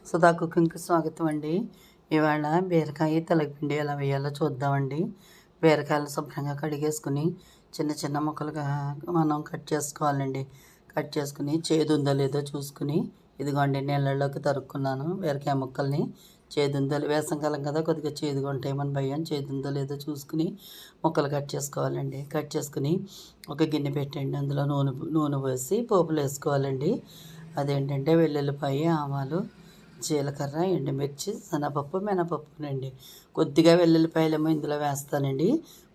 సుధా కుకింగ్కి స్వాగతం అండి. ఇవాళ బీరకాయ తెలగపిండి ఎలా వేయాలో చూద్దామండి. బీరకాయలు శుభ్రంగా కడిగేసుకుని చిన్న చిన్న ముక్కలుగా మనం కట్ చేసుకోవాలండి. కట్ చేసుకుని చేదు ఉందో లేదో చూసుకుని ఇదిగోండి నీళ్ళలోకి తరుక్కున్నాను బీరకాయ ముక్కల్ని. చేదుందో వేసంకాలం కదా, కొద్దిగా చేదుగా ఉంటాయేమని భయం. చేదుందో లేదో చూసుకుని ముక్కలు కట్ చేసుకోవాలండి. కట్ చేసుకుని ఒక గిన్నె పెట్టండి, అందులో నూనె పోసి పోపులు వేసుకోవాలండి. అదేంటంటే వెల్లుల్లిపాయ, ఆవాలు, జీలకర్ర, ఎండుమిర్చి, శనగపప్పు, మినపప్పునండి. కొద్దిగా వెల్లుల్లిపాయలేమో ఇందులో వేస్తానండి,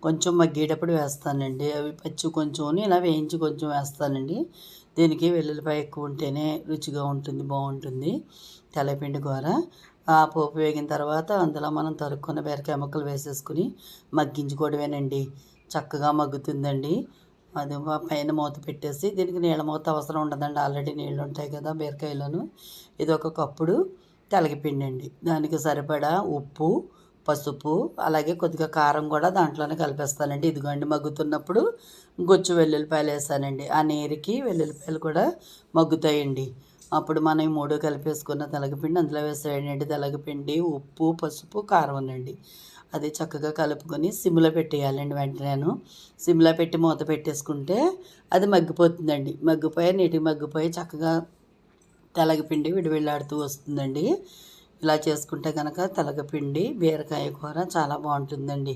కొంచెం మగ్గేటప్పుడు వేస్తానండి. అవి పచ్చి కొంచెం ఇలా వేయించి కొంచెం వేస్తానండి. దీనికి వెల్లుల్లిపాయ ఎక్కువ ఉంటేనే రుచిగా ఉంటుంది, బాగుంటుంది తెల్లపిండి కూర. ఆ పోపు వేగిన తర్వాత అందులో మనం తరుక్కున్న బీరకాయ ముక్కలు వేసేసుకుని మగ్గించుకోవడమేనండి. చక్కగా మగ్గుతుందండి. అది పైన మూత పెట్టేసి, దీనికి నీళ్ళ మూత అవసరం ఉండదండి, ఆల్రెడీ నీళ్ళు ఉంటాయి కదా బీరకాయలోను. ఇది ఒక కప్పుడు తెలగపిండి అండి. దానికి సరిపడా ఉప్పు, పసుపు, అలాగే కొద్దిగా కారం కూడా దాంట్లోనే కలిపేస్తానండి. ఇదిగోండి మగ్గుతున్నప్పుడు గొచ్చు వెల్లుల్లిపాయలు వేసానండి. ఆ నీరుకి వెల్లుల్లిపాయలు కూడా మగ్గుతాయండి. అప్పుడు మనం ఈ మూడు కలిపేసుకున్న తెలగపిండి అందులో వేసేయండి. తెలగపిండి, ఉప్పు, పసుపు, కారం అనండి. అది చక్కగా కలుపుకొని సిమ్లో పెట్టేయాలండి. వెంటనేను సిమ్లో పెట్టి మూత పెట్టేసుకుంటే అది మగ్గిపోతుందండి. నీటికి మగ్గిపోయి చక్కగా తెలగపిండి విడివిళ్ళాడుతూ వస్తుందండి. ఇలా చేసుకుంటే కనుక తెలగపిండి బీరకాయ కూర చాలా బాగుంటుందండి.